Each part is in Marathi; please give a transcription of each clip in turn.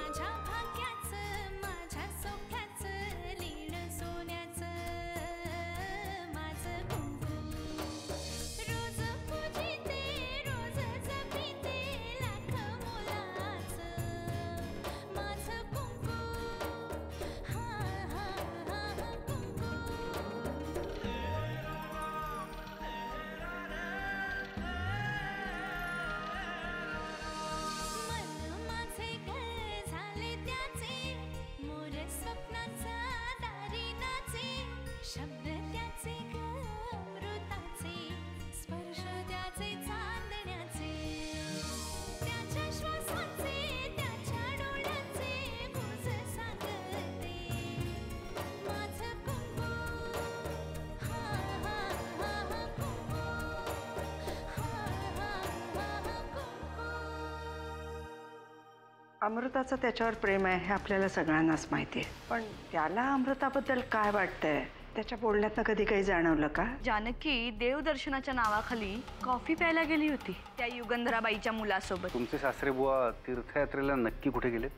माझ्या भाग्याचं माझ्या सोख्याचं लीण सोन्याचं माझं कुंकू रोज पूजिते रोज जपिते लाख मोलाचं माझं कुंकू हा हा हा कुंकू मन माझे घर झाले त्याचे मोर स्वप्नांचा दारी नाचे शब्द त्याचे अमृताचे स्पर्श त्याचे चांदण्याचे त्याच्या श्वासाचे त्याच्या डोळ्याचे गुज सांगते माझं कुंकू हा हा हा कुंकू हा हा हा कुंकू अमृताचं त्याच्यावर प्रेम आहे हे आपल्याला सगळ्यांनाच माहिती आहे, पण त्याला अमृताबद्दल काय वाटतंय त्याच्या बोलण्यातनं कधी काही जाणवलं का? जानकी देवदर्शनाच्या नावाखाली कॉफी प्यायला गेली होती त्या युगंधराबाईच्या मुलासोबत. तुमचे सासरे बुवा तीर्थयात्रेला नक्की कुठे गेलेत?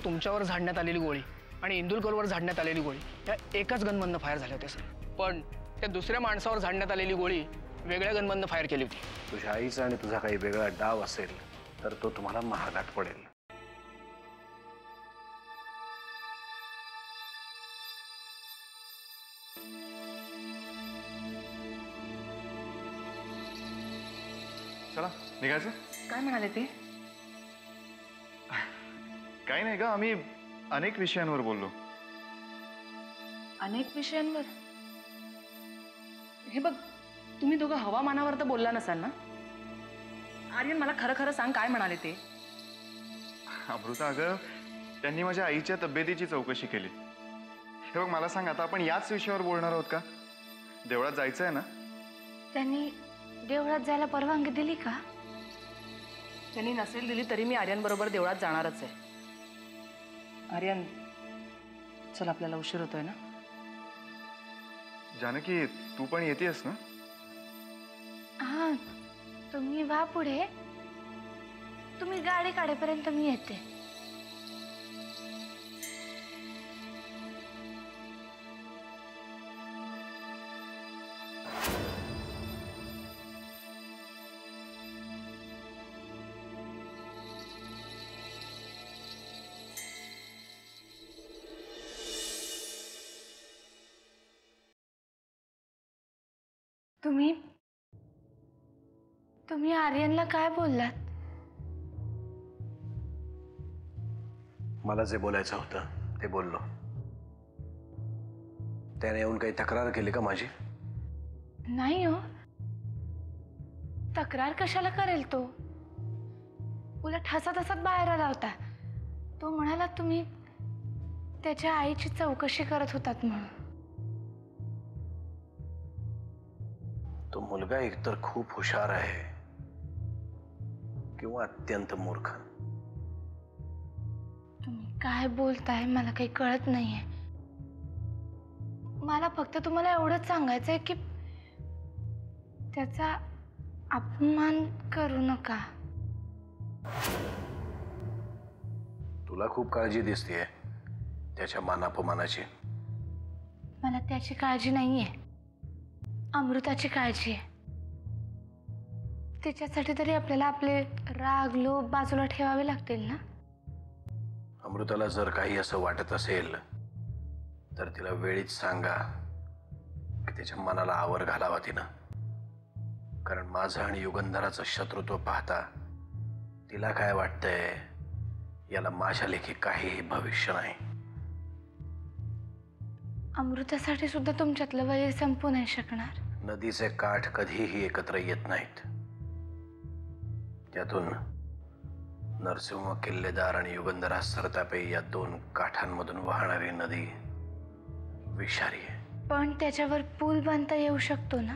तुमच्यावर झाडण्यात आलेली गोळी आणि इंदुलकरवर झाडण्यात आलेली गोळी या एकाच गनमधनं फायर झाले होते सर, पण त्या दुसऱ्या माणसावर झाडण्यात आलेली गोळी वेगळ्या गनमधनं फायर केली होती. तुझ्या आईचा आणि तुझा काही वेगळा डाव असेल तर तो तुम्हाला महागात पडेल. चला निघायचं. काय म्हणाले ते? काही नाही का, आम्ही अनेक विषयांवर बोललो. अनेक विषयांवर? हे बघ, तुम्ही दोघं हवामानावर तर बोलला नसाल ना? आर्यन मला खरं खरं सांग, काय म्हणाले ते? अमृता, अगं त्यांनी माझ्या आईच्या तब्येतीची चौकशी केली. हे बघ, मला सांग, आता आपण याच विषयावर बोलणार आहोत का? देवळात जायचं आहे ना? त्यांनी देवळात जायला परवानगी दिली का? त्यांनी नसेल दिली तरी मी आर्यन बरोबर देवळात जाणारच आहे. आर्यन, चल आपल्याला उशीर होतोय ना. जानकी, तू पण येतेस ना? हा, तुम्ही वा पुढे, तुम्ही गाडी काढेपर्यंत मी येते. तुम्ही आर्यनला काय बोललात? मला जे बोलायचं होतं ते बोललो. त्याने येऊन काही तक्रार केली का माझी? नाही हो, तक्रार कशाला करेल तो? उलट हसत हसत बाहेर आला होता. तो म्हणाला तुम्ही त्याच्या आईची चौकशी करत होतात म्हणून. तो मुलगा एकतर खूप हुशार आहे किंवा अत्यंत मूर्ख. तुम्ही काय बोलताय मला काही कळत नाहीये. मला फक्त तुम्हाला एवढंच सांगायचंय की त्याचा अपमान करू नका. तुला खूप काळजी दिसतेय त्याच्या मानापमानाची. मला त्याची काळजी नाहीये, अमृताची काळजी आहे. तिच्यासाठी तरी आपल्याला आपले राग लोभ बाजूला ठेवावे लागतील ना. अमृताला जर काही असं वाटत असेल तर तिला वेळीच सांगा की त्याच्या मनाला आवर घालावा तिनं. कारण माझं आणि युगंधराचं शत्रुत्व पाहता तिला काय वाटतंय याला माझ्या लेखी काहीही भविष्य नाही. अमृतासाठी सुद्धा तुमच्यातलं वैर संपू नाही शकणार. नदीचे काठ कधीही एकत्र येत नाहीत. त्यातून नरसिंह किल्लेदार आणि युगंधरा सरतापे या दोन काठांमधून वाहणारी नदी विषारी आहे. पण त्याच्यावर पूल बांधता येऊ शकतो ना.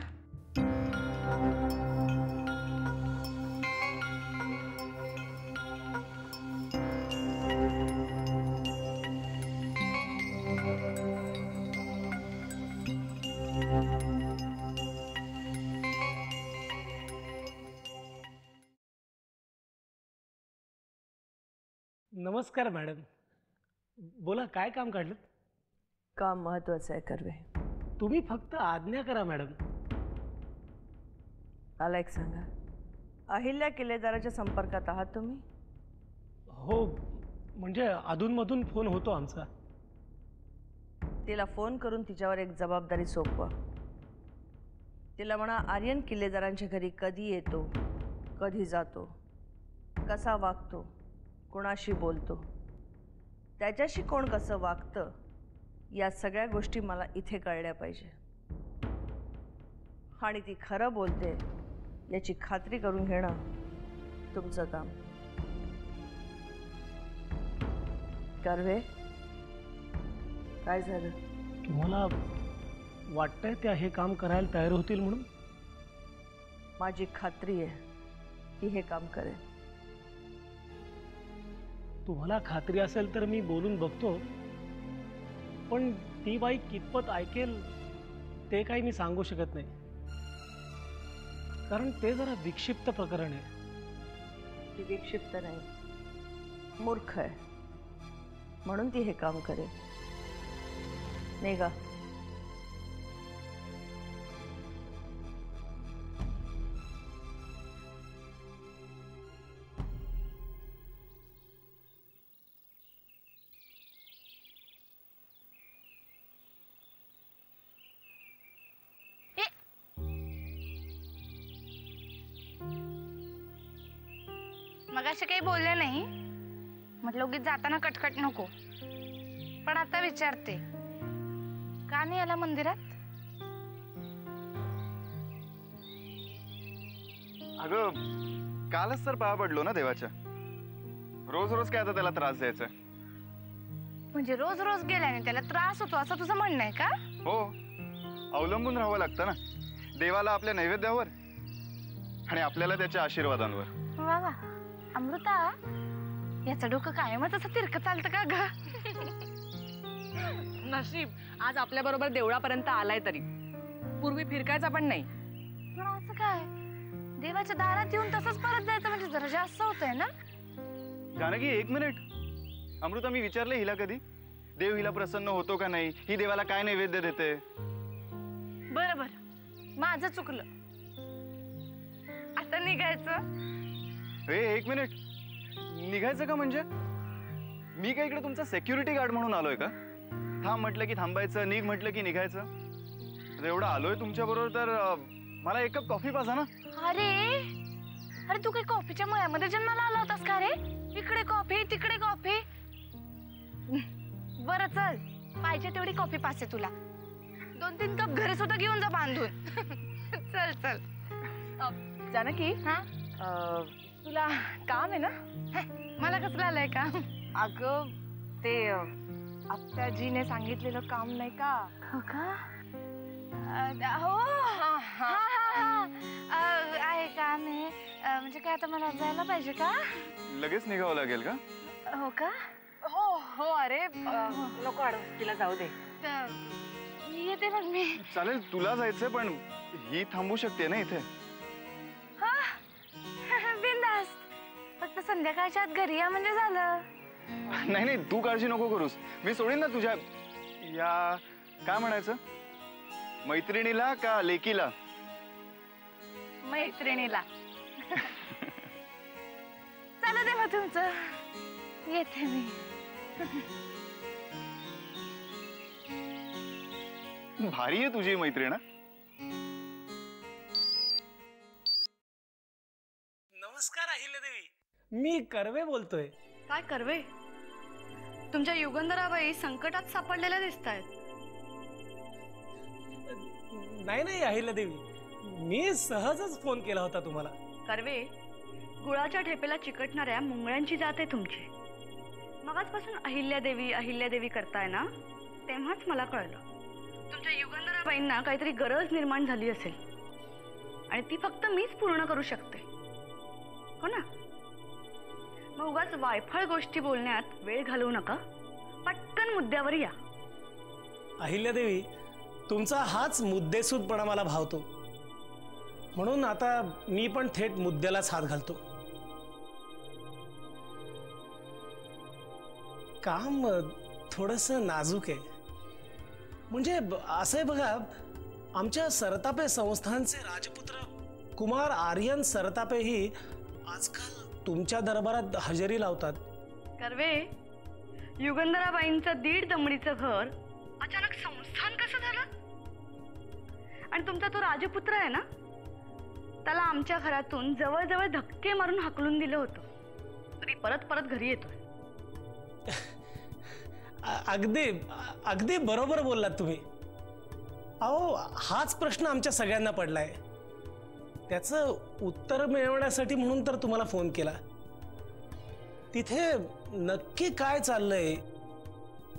नमस्कार मॅडम. बोला, काय काम काढलं? काम महत्वाचं आहे कर्वे. तुम्ही फक्त आज्ञा करा मॅडम. मला एक सांगा, अहिल्या किल्लेदाराच्या संपर्कात आहात तुम्ही? हो, म्हणजे अधूनमधून फोन होतो आमचा. तिला फोन करून तिच्यावर एक जबाबदारी सोपवा. तिला म्हणा, आर्यन किल्लेदारांच्या घरी कधी येतो, कधी जातो, कसा वागतो, कोणाशी बोलतो, त्याच्याशी कोण कसं वागतं, या सगळ्या गोष्टी मला इथे कळल्या पाहिजे. आणि ती खरं बोलते याची खात्री करून घेणं तुमचं काम. कर्वे, काय झालं? तुम्हाला वाटतंय त्या हे काम करायला तयार होतील म्हणून? माझी खात्री आहे की हे काम करेल. तुम्हाला खात्री असेल तर मी बोलून बघतो, पण ती बाई कितपत ऐकेल ते काही मी सांगू शकत नाही, कारण ते जरा विक्षिप्त प्रकरण आहे. ती विक्षिप्त नाही, मूर्ख आहे, म्हणून ती हे काम करेल. नाही का? मगाशी काही बोलले नाही, म्हटलं उगीच जाताना कटकट नको. पण आता विचारते, का नाही आला मंदिरात? अगं, कालच तर पाया पडलो ना देवाच्या. रोज रोज काय आता त्याला त्रास द्यायचा? म्हणजे रोज रोज गेल्याने त्याला त्रास होतो असं तुझं म्हणणं आहे का? हो, अवलंबून राहावं लागतं ना देवाला, आपल्या नैवेद्यावर आणि आपल्याला त्याच्या आशीर्वादांवर. वा वा, अमृता, याचं डोकं कायमच असं तिरकं चालतं का ग? नशीब आज आपल्या बरोबर देवळापर्यंत आलाय, तरी पूर्वी फिरकायचा पण नाही. पण असं काय, देवाच्या दारात येऊन तसंच परत जायचं म्हणजे जरा जास्त होतंय ना? जानकी, एक मिनिट. अमृता, मी विचारले हिला कधी देव हिला प्रसन्न होतो का नाही, ही देवाला काय नैवेद्य देते? बरं बरं, माझं चुकलं. आता निघायचं? एक मिनिट, निघायचं का? म्हणजे मी काय इकडे तुमचा सेक्युरिटी गार्ड म्हणून आलोय का? थांब म्हटलं की थांबायचं, निघ म्हटलं की निघायचं. एवढं आलोय तुमच्या बरोबर तर मला एक कप कॉफी पाजा ना. अरे अरे, तू काही कॉफीच्या मळ्यामध्ये जन्माला आला होतास का रे? इकडे कॉफी, तिकडे कॉफी. बरं चल, पाहिजे तेवढी कॉफी पाचते तुला. 2-3 कप घरी सुद्धा घेऊन जा बांधून. चल चल. जानकी, हा, तुला काम आहे ना? मला कसलं आलंय का? अगं, ते आत्याजीने सांगितलेलं काम नाही का? हो का? हो, हा हा हा, आहे काम आहे. म्हणजे काय, आता मला जायला पाहिजे का? लगेच निघावं लागेल का? हो का? हो हो. अरे नको अडव, तिला जाऊ दे. येते मग मी. चालेल, तुला जायचंय पण ही थांबू शकते ना इथे. बिंदास, फक्त संध्याकाळच्या आत घरी या म्हणजे झालं. नाही नाही, तू काळजी नको करूस, मी सोडीन ना तुझ्या या काय म्हणायचं, मैत्रिणीला का लेकीला? मैत्रिणीला. चला दे मग तुमचं, येते मी. भारी आहे तुझी मैत्रीण. नमस्कार अहिल्यादेवी, मी कर्वे बोलतोय. काय कर्वे, तुमच्या युगंधराबाई संकटात सापडलेल्या दिसत आहेत. नाही नाही अहिल्यादेवी, मी सहजच फोन केला होता तुम्हाला. कर्वे, गुळाच्या ठेपेला चिकटणाऱ्या मुंगळ्यांची जात आहे तुमची. मगाचपासून अहिल्यादेवी अहिल्यादेवी करताय ना, तेव्हाच मला कळलं तुमच्या युगंधराबाईंना काहीतरी गरज निर्माण झाली असेल आणि ती फक्त मीच पूर्ण करू शकते, हो ना? मग उगाच वायफळ गोष्टी बोलण्यात वेळ घालवू नका, पटकन मुद्द्यावर या. अहिल्यादेवी, तुमचा हाच मुद्देसूदपणा मला भावतो, म्हणून आता मी पण थेट मुद्द्यालाच हात घालतो. काम थोडंसं नाजूक आहे. म्हणजे असं आहे बघा, आमच्या सरतापे संस्थानचे राजपुत्र कुमार आर्यन सरतापेही आजकाल तुमच्या दरबारात हजेरी लावतात. कर्वे, युगंधराबाईंचं 1.5 दमडीचं घर अचानक संस्थान कसं झालं? आणि तुमचा तो राजपुत्र आहे ना, त्याला आमच्या घरातून जवळजवळ धक्के मारून हाकलून दिलं होतं, तरी परत परत घरी येतोय. अगदी अगदी बरोबर बोललात तुम्ही. अहो, हाच प्रश्न आमच्या सगळ्यांना पडलाय. त्याचं उत्तर मिळवण्यासाठी म्हणून तर तुम्हाला फोन केला. तिथे नक्की काय चाललंय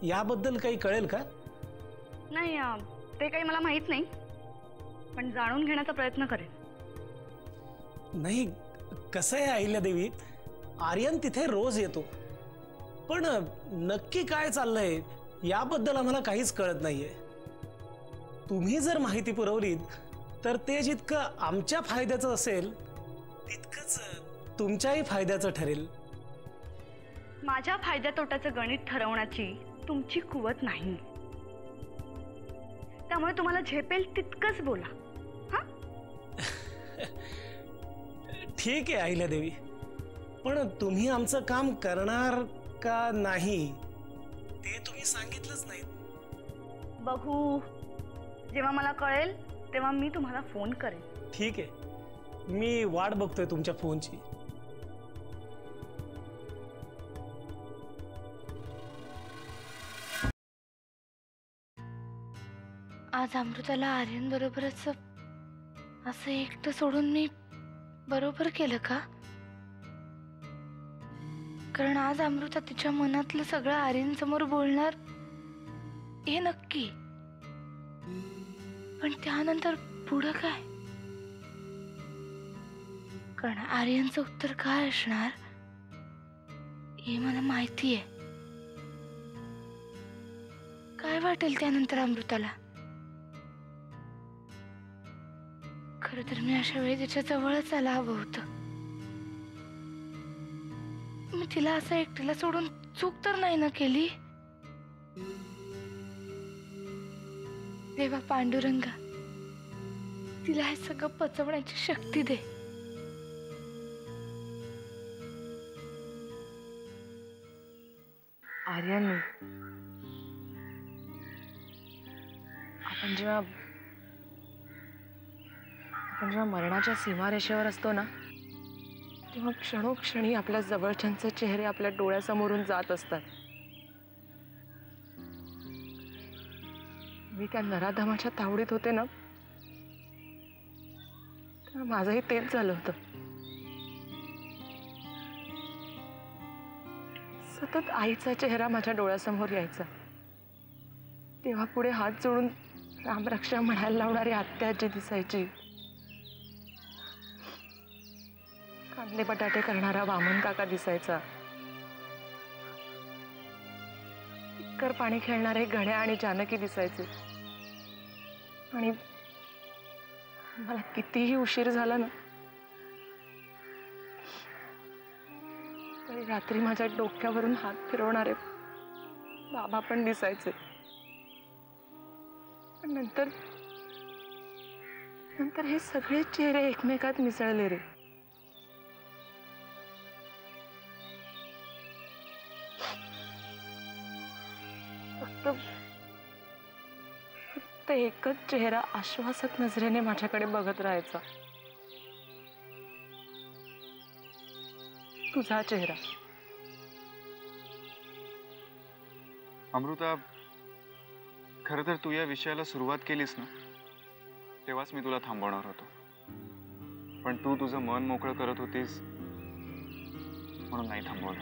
याबद्दल काही कळेल का? नाही, ते काही मला माहित नाही, पण जाणून घेण्याचा प्रयत्न करेन. नाही, कसं आहे अहिल्यादेवी, आर्यन तिथे रोज येतो, पण नक्की काय चाललंय याबद्दल आम्हाला काहीच कळत नाहीये. तुम्ही जर माहिती पुरवलीत तर ते जितकं आमच्या फायद्याचं असेल तितकंच तुमच्याही फायद्याचं ठरेल. माझ्या फायद्या तोट्याचं गणित ठरवण्याची तुमची कुवत नाही, त्यामुळे तुम्हाला झेपेल तितकंच बोला. हा, ठीक आहे अहिल्यादेवी, पण तुम्ही आमचं काम करणार का नाही ते तुम्ही सांगितलंच नाही. बघू, जेव्हा मला कळेल तेव्हा मी तुम्हाला फोन करेन. ठीक आहे, मी वाट बघतोय तुमच्या फोनची. आज अमृताला आर्यन बरोबरच असं एकटं सोडून मी बरोबर केलं का? कारण आज अमृता तिच्या मनातलं सगळं आर्यन समोर बोलणार हे नक्की, पण त्यानंतर पुढं काय? कारण आर्यनचं उत्तर काय असणार हे मला माहिती आहे. काय वाटेल त्यानंतर अमृताला? खरं तर मी अशा वेळी तिच्या जवळच आला हवं होतं. मी तिला असं एकटीला सोडून चूक तर नाही ना केली? देवा पांडुरंगा, तिला हे सगळं पचवण्याची शक्ती दे. आर्यन, आपण जेव्हा मरणाच्या सीमारेषेवर असतो ना, तेव्हा क्षणोक्षणी आपल्या जवळच्यांचे चेहरे आपल्या डोळ्यासमोरून जात असतात. मी त्या नराधमाच्या तावडीत होते ना, तेव्हा माझंही तेच झालं होतं. सतत आईचा चेहरा माझ्या डोळ्यासमोर यायचा. तेव्हा पुढे हात जोडून रामरक्षा म्हणायला लावणारी आत्याजी दिसायची. कांदे बटाटे करणारा वामन काका दिसायचा. कर पाणी खेळणारे गण्या आणि जानकी दिसायचे. आणि मला कितीही उशीर झाला ना, तरी रात्री माझ्या डोक्यावरून हात फिरवणारे बाबा पण दिसायचे. पण नंतर हे सगळे चेहरे एकमेकात मिसळले रे. फक्त एकच चेहरा आश्वासक नजरेने माझ्याकडे बघत राहायचा, तुझा चेहरा. अमृता, खरं तर तू या विषयाला सुरुवात केलीस ना, तेव्हाच मी तुला थांबवणार होतो, पण तू तुझं मन मोकळं करत होतीस म्हणून नाही थांबवलं.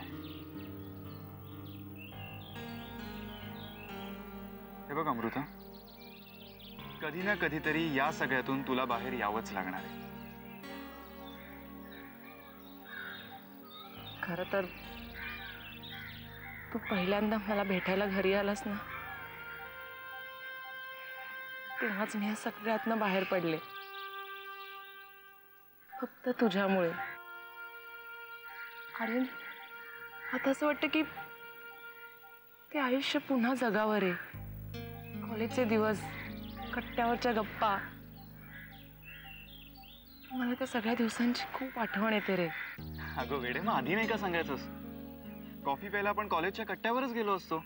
हे बघ अमृता, कधी ना कधीतरी या सगळ्यातून तुला बाहेर यावंच लागणार आहे. खरं तर तू पहिल्यांदा मला भेटायला घरी आलास ना, तेव्हाच मी या सगळ्यातनं बाहेर पडले, फक्त तुझ्यामुळे. आर्यन, आता असं वाटतं की ते आयुष्य पुन्हा जगावर आहे. कॉलेजचे दिवस, कट्ट्यावरच्या गप्पा. मला त्या सगळ्या दिवसांची खूप आठवण येते रे. अगं वेडे, मग आधी नाही का सांगायचंस? कॉफी प्यायला आपण कॉलेजच्या कट्ट्यावरच गेलो असतो.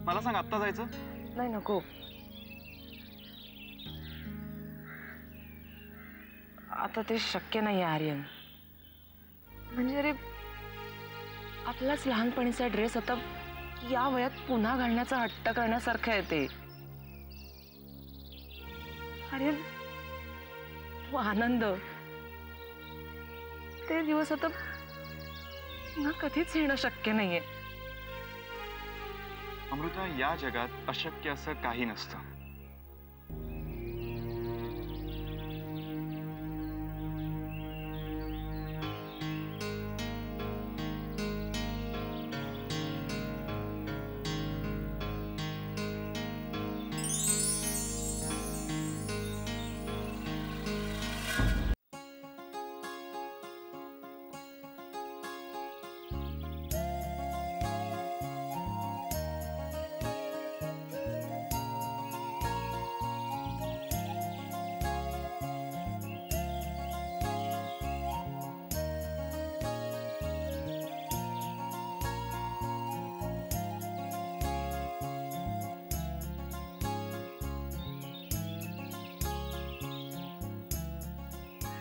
मला सांग, आत्ता जायचं? नाही, नको. आता ते शक्य नाही आहे आर्यन. म्हणजे रे, आपलाच लहानपणीचा ड्रेस आता या वयात पुन्हा घालण्याचा हट्ट करण्यासारखं आहे ते. आर्यन, तो आनंद, ते दिवस आता पुन्हा कधीच येणं शक्य नाहीये. अमृता, या जगात अशक्य असं काही नसतं.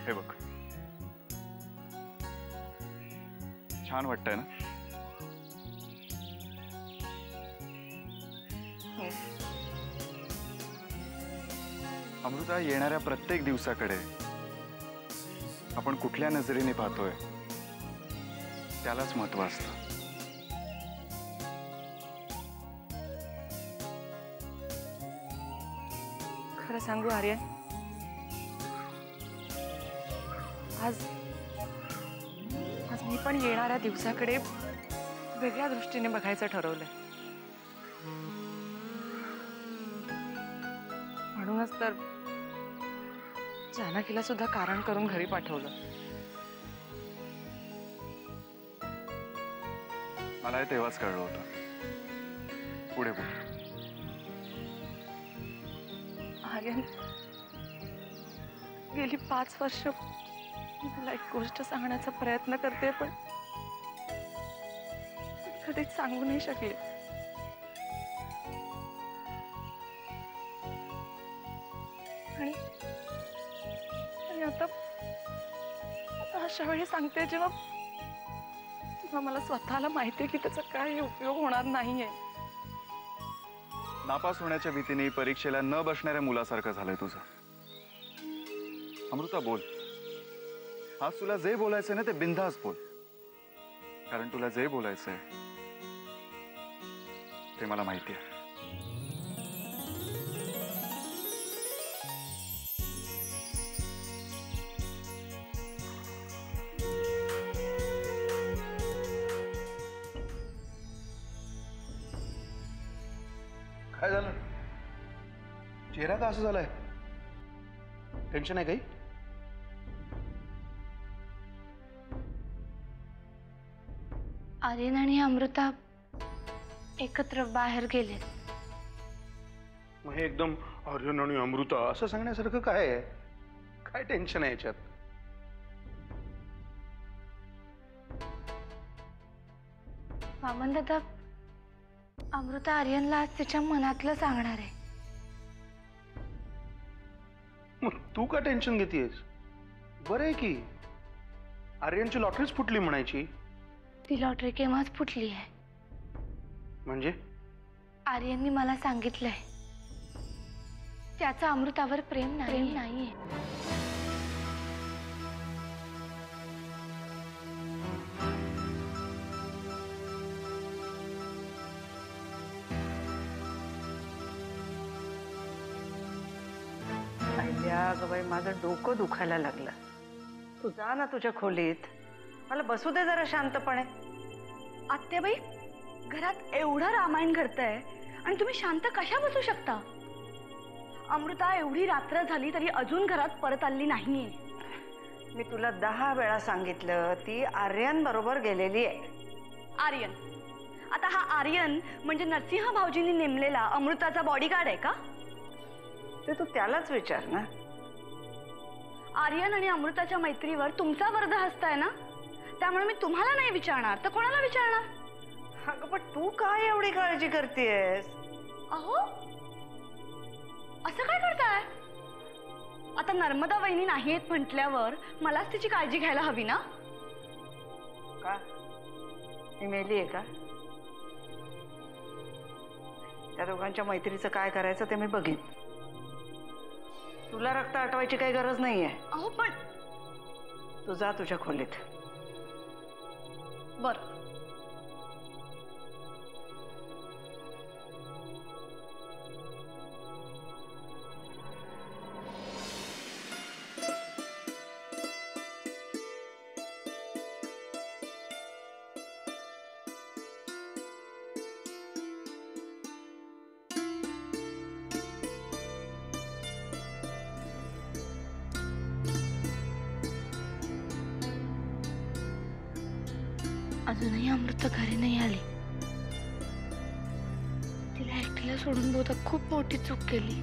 हे बघ, छान वाटतंय ना? अमृता, येणाऱ्या प्रत्येक दिवसाकडे आपण कुठल्या नजरेने पाहतोय त्यालाच महत्व असतं. खरं सांगू आर्यन, आज मी पण येणाऱ्या दिवसाकडे वेगळ्या दृष्टीने बघायचं ठरवलंय. म्हणूनच तर जानकीला सुद्धा कारण करून घरी पाठवलं. मला हे तेव्हाच कळलं होतं. पुढे बोल. आर्यन, गेली 5 वर्ष मी तुला एक गोष्ट सांगण्याचा प्रयत्न करते, पण कधीच सांगू नाही शकले. आणि आता अशा वेळी सांगते जेव्हा मला स्वतःला माहितीये की त्याचा काही उपयोग होणार नाहीये. नापास होण्याच्या भीतीने परीक्षेला न बसणाऱ्या मुलासारखं झालंय तुझं. अमृता, बोल. आज तुला जे बोलायचंय ना ते बिनधास्त बोल, कारण तुला जे बोलायचंय ते मला माहिती आहे. काय झालं? चेहरा का असं झालाय? टेन्शन आहे काही? आर्यन आणि अमृता एकत्र बाहेर गेले. मग हे एकदम आर्यन आणि अमृता असं सांगण्यासारखं काय आहे? काय टेन्शन आहे याच्यात? वामन दादा, अमृता आर्यनला आज तिच्या मनातलं सांगणार आहे. मग तू का टेन्शन घेतेस? बरं आहे की. आर्यनची लॉटरीच फुटली म्हणायची. ती लॉटरी केव्हाच फुटली आहे. म्हणजे? आर्यननी मला सांगितलंय त्याचं अमृतावर प्रेम नाहीये. अगं बाई, माझं डोकं दुखायला लागलं. तू जा ना तुझ्या खोलीत, मला बसू दे जरा शांतपणे. आत्याबाई, घरात एवढं रामायण घडतंय आणि तुम्ही शांत कशा बसू शकता? अमृता एवढी रात्र झाली तरी अजून घरात परत आली नाहीये. मी तुला 10 वेळा सांगितलं ती आर्यन बरोबर गेलेली आहे. आर्यन आता हा आर्यन म्हणजे नरसिंह भाऊजींनी नेमलेला अमृताचा बॉडीगार्ड आहे का? ते तू त्यालाच विचार ना. आर्यन आणि अमृताच्या मैत्रीवर तुमचा वर्धहस्त आहे ना, त्यामुळे मी तुम्हाला नाही विचारणार तर कोणाला विचारणार? अगं पण तू काय एवढी काळजी करतेयस? अहो, असं काय करताय? आता नर्मदा वहिनी नाही येत म्हटल्यावर मलाच तिची काळजी घ्यायला हवी ना? का मी मेली आहे का? त्या दोघांच्या मैत्रीचं काय करायचं ते मी बघेन. तुला रक्त आटवायची काही गरज नाहीये. अहो पण तू जा तुझ्या खोलीत. बरं. अजूनही अमृता घरी नाही आली. तिला एकटीला सोडून बहुतेक खूप मोठी चूक केली.